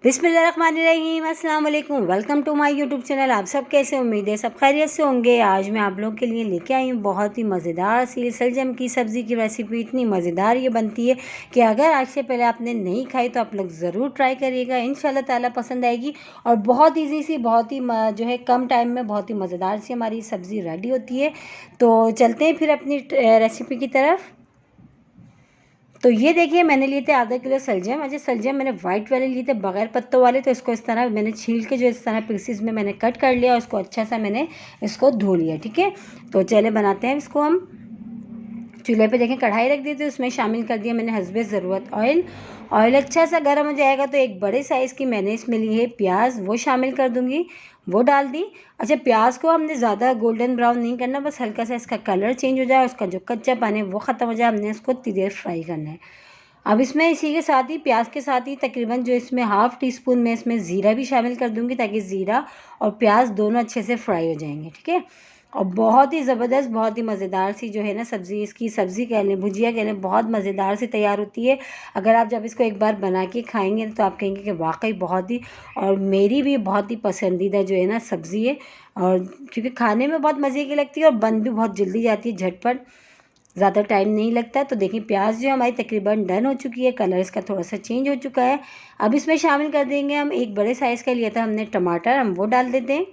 बिस्मिल्लाहिर्रहमानिर्रहीम, अस्सलाम वालेकुम। Welcome to my YouTube channel. आप सब कैसे, उम्मीद है सब खैरियत से होंगे। आज मैं आप लोगों के लिए लेके आई हूँ बहुत ही मज़ेदार सी सलजम की सब्ज़ी की रेसिपी। इतनी मज़ेदार ये बनती है कि अगर आज से पहले आपने नहीं खाई तो आप लोग ज़रूर ट्राई करिएगा, इंशाल्लाह ताला पसंद आएगी। और बहुत ईजी सी, बहुत ही जो है कम टाइम में बहुत ही मज़ेदार सी हमारी सब्ज़ी रेडी होती है। तो चलते हैं फिर अपनी रेसिपी की तरफ। तो ये देखिए, मैंने लिए थे आधा किलो सलजम। अच्छा, सलजम मैंने वाइट वाले लिए थे, बगैर पत्तों वाले। तो इसको इस तरह मैंने छील के जो इस तरह पीसेस में मैंने कट कर लिया और इसको अच्छा सा मैंने इसको धो लिया। ठीक है, तो चले बनाते हैं इसको हम। चूल्हे पे देखें कढ़ाई रख दी थी, उसमें शामिल कर दिया मैंने हस्बे ज़रूरत ऑयल। ऑयल अच्छा सा गर्म हो जाएगा तो एक बड़े साइज़ की मैंने इसमें ली है प्याज, वो शामिल कर दूंगी, वो डाल दी। अच्छा, प्याज को हमने ज़्यादा गोल्डन ब्राउन नहीं करना, बस हल्का सा इसका कलर चेंज हो जाए, उसका जो कच्चा पानी है वो ख़त्म हो जाए, हमने इसको इतनी देर फ्राई करना है। अब इसमें इसी के साथ ही, प्याज के साथ ही, तकरीबन जो इसमें हाफ़ टी स्पून में इसमें ज़ीरा भी शामिल कर दूंगी, ताकि ज़ीरा और प्याज दोनों अच्छे से फ्राई हो जाएंगे। ठीक है, और बहुत ही ज़बरदस्त, बहुत ही मज़ेदार सी जो है ना सब्ज़ी, इसकी सब्ज़ी कह लें, भुजिया कह लें, बहुत मज़ेदार सी तैयार होती है। अगर आप जब इसको एक बार बना के खाएंगे तो आप कहेंगे कि वाकई बहुत ही, और मेरी भी बहुत ही पसंदीदा जो है ना सब्ज़ी है। और क्योंकि खाने में बहुत मज़े की लगती है और बन भी बहुत जल्दी जाती है, झटपट, ज़्यादा टाइम नहीं लगता। तो देखिए, प्याज जो हमारी तकरीबन डन हो चुकी है, कलर इसका थोड़ा सा चेंज हो चुका है। अब इसमें शामिल कर देंगे हम एक बड़े साइज़ का लिया था हमने टमाटर, हम वो डाल देते हैं।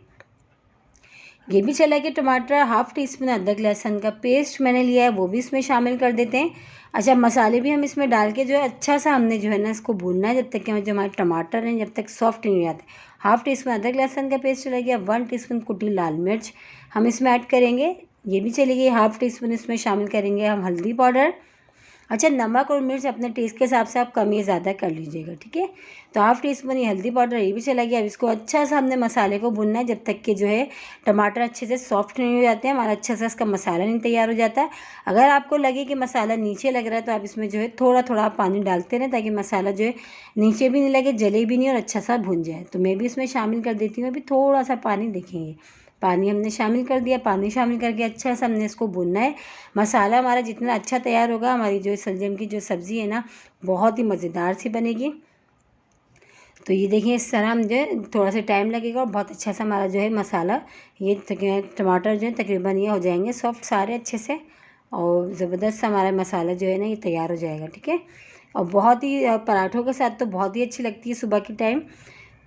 ये भी चला कि टमाटर, हाफ़ टी स्पून अदरक लहसुन का पेस्ट मैंने लिया है, वो भी इसमें शामिल कर देते हैं। अच्छा, मसाले भी हम इसमें डाल के जो है अच्छा सा हमने जो है ना इसको भूनना है, जब तक कि जो हमारे टमाटर हैं जब तक सॉफ्ट नहीं हो जाते। हाफ़ टी स्पून अदरक लहसुन का पेस्ट चला गया, 1 टीस्पून कुटी लाल मिर्च हम इसमें ऐड करेंगे, ये भी चली गई। हाफ़ टी स्पून इसमें शामिल करेंगे हम हल्दी पाउडर। अच्छा, नमक और मिर्च अपने टेस्ट के हिसाब से आप कम या ज़्यादा कर लीजिएगा। ठीक है, तो हाफ़ टी स्पून ये हल्दी पाउडर ये भी चला गया। अब इसको अच्छा सा हमने मसाले को भूनना है, जब तक कि जो है टमाटर अच्छे से सॉफ्ट नहीं हो जाते हैं, हमारा अच्छा सा इसका मसाला नहीं तैयार हो जाता है। अगर आपको लगे कि मसाला नीचे लग रहा है तो आप इसमें जो है थोड़ा थोड़ा पानी डालते रहें, ताकि मसाला जो है नीचे भी नहीं लगे, जले भी नहीं और अच्छा सा भुन जाए। तो मैं भी इसमें शामिल कर देती हूँ अभी थोड़ा सा पानी। देखेंगे, पानी हमने शामिल कर दिया। पानी शामिल करके अच्छा सा हमने इसको भूनना है। मसाला हमारा जितना अच्छा तैयार होगा, हमारी जो सलजम की जो सब्ज़ी है ना बहुत ही मज़ेदार सी बनेगी। तो ये देखिए, इस तरह हम जो है थोड़ा सा टाइम लगेगा और बहुत अच्छा सा हमारा जो है मसाला, ये टमाटर जो है तकरीबन ये हो जाएंगे सॉफ्ट सारे अच्छे से, और ज़बरदस्त हमारा मसाला जो है ना ये तैयार हो जाएगा। ठीक है, और बहुत ही पराठों के साथ तो बहुत ही अच्छी लगती है सुबह के टाइम।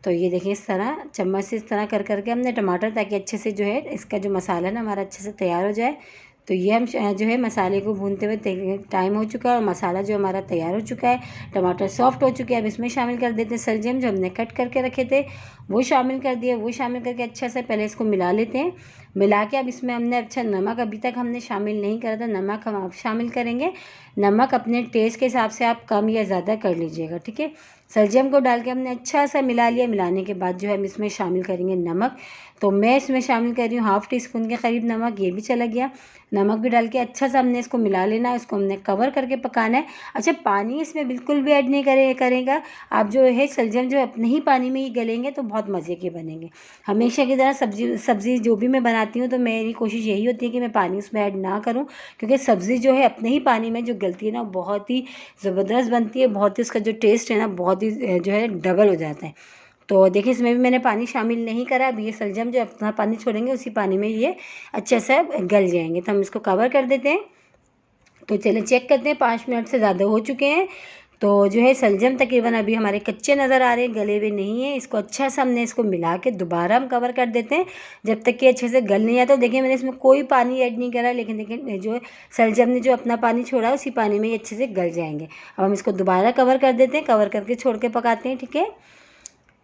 तो ये देखिए, इस तरह चम्मच से इस तरह कर करके हमने टमाटर, ताकि अच्छे से जो है इसका जो मसाला ना हमारा अच्छे से तैयार हो जाए। तो ये हम जो है मसाले को भूनते हुए टाइम हो चुका है और मसाला जो हमारा तैयार हो चुका है, टमाटर सॉफ्ट हो चुके हैं। अब इसमें शामिल कर देते हैं सलजम जो हमने कट करके रखे थे, वो शामिल कर दिए। वो शामिल करके अच्छा से पहले इसको मिला लेते हैं। मिला के अब इसमें हमने, अच्छा, नमक अभी तक हमने शामिल नहीं करा था, नमक हम अब शामिल करेंगे। नमक अपने टेस्ट के हिसाब से आप कम या ज़्यादा कर लीजिएगा। ठीक है, सलजम को डाल के हमने अच्छा सा मिला लिया। मिलाने के बाद जो है हम इसमें शामिल करेंगे नमक। तो मैं इसमें शामिल कर रही हूँ हाफ़ टी स्पून के करीब नमक, ये भी चला गया। नमक भी डाल के अच्छा सा हमने इसको मिला लेना है, इसको हमने कवर करके पकाना है। अच्छा, पानी इसमें बिल्कुल भी ऐड नहीं करेगा आप, जो है सलजम जो अपने ही पानी में ही गलेंगे तो बहुत मज़े के बनेंगे। हमेशा की तरह सब्ज़ी जो भी मैं बनाती हूँ तो मेरी कोशिश यही होती है कि मैं पानी उसमें ऐड ना करूँ, क्योंकि सब्ज़ी जो है अपने ही पानी में जो गलती है ना बहुत ही ज़बरदस्त बनती है, बहुत ही उसका जो टेस्ट है ना बहुत ही जो है डबल हो जाता है। तो देखिए, इसमें भी मैंने पानी शामिल नहीं करा। अब ये सलजम जो अपना पानी छोड़ेंगे उसी पानी में ये अच्छे से गल जाएंगे। तो हम इसको कवर कर देते हैं। तो चलिए चेक करते हैं, 5 मिनट से ज़्यादा हो चुके हैं। तो जो है सलजम तकरीबन अभी हमारे कच्चे नज़र आ रहे हैं, गले हुए नहीं है। इसको अच्छा सा हमने इसको मिला के दोबारा हम कवर कर देते हैं, जब तक कि अच्छे से गल नहीं जाता। तो देखिए, मैंने इसमें कोई पानी ऐड नहीं करा, लेकिन देखिए जो सलजम ने जो अपना पानी छोड़ा उसी पानी में ये अच्छे से गल जाएंगे। अब हम इसको दोबारा कवर कर देते हैं, कवर करके छोड़ के पकाते हैं। ठीक है,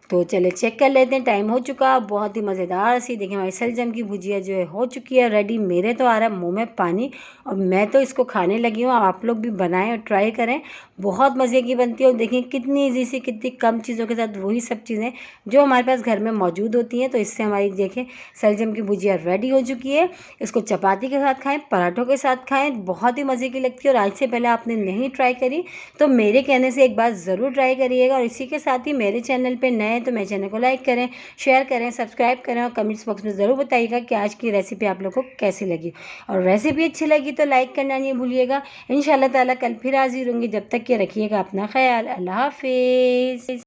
तो चले चेक कर लेते हैं, टाइम हो चुका। बहुत ही मज़ेदार सी देखिए हमारी सलजम की भुजिया जो है हो चुकी है रेडी। मेरे तो आ रहा है मुंह में पानी और मैं तो इसको खाने लगी हूँ। आप लोग भी बनाएं और ट्राई करें, बहुत मज़े की बनती है। और देखिए कितनी ईजी सी, कितनी कम चीज़ों के साथ वही सब चीज़ें जो हमारे पास घर में मौजूद होती हैं। तो इससे हमारी देखिए सलजम की भुजिया रेडी हो चुकी है। इसको चपाती के साथ खाएँ, पराठों के साथ खाएँ, बहुत ही मज़े की लगती है। और आज से पहले आपने नहीं ट्राई करी तो मेरे कहने से एक बार ज़रूर ट्राई करिएगा। और इसी के साथ ही मेरे चैनल पर नए तो मेरे चैनल को लाइक करें, शेयर करें, सब्सक्राइब करें और कमेंट्स बॉक्स में ज़रूर बताइएगा कि आज की रेसिपी आप लोगों को कैसी लगी। और रेसिपी अच्छी लगी तो लाइक करना नहीं भूलिएगा। इंशाल्लाह ताला कल फिर हाजिर होंगी, जब तक के रखिएगा अपना ख्याल। अल्लाह हाफिज़।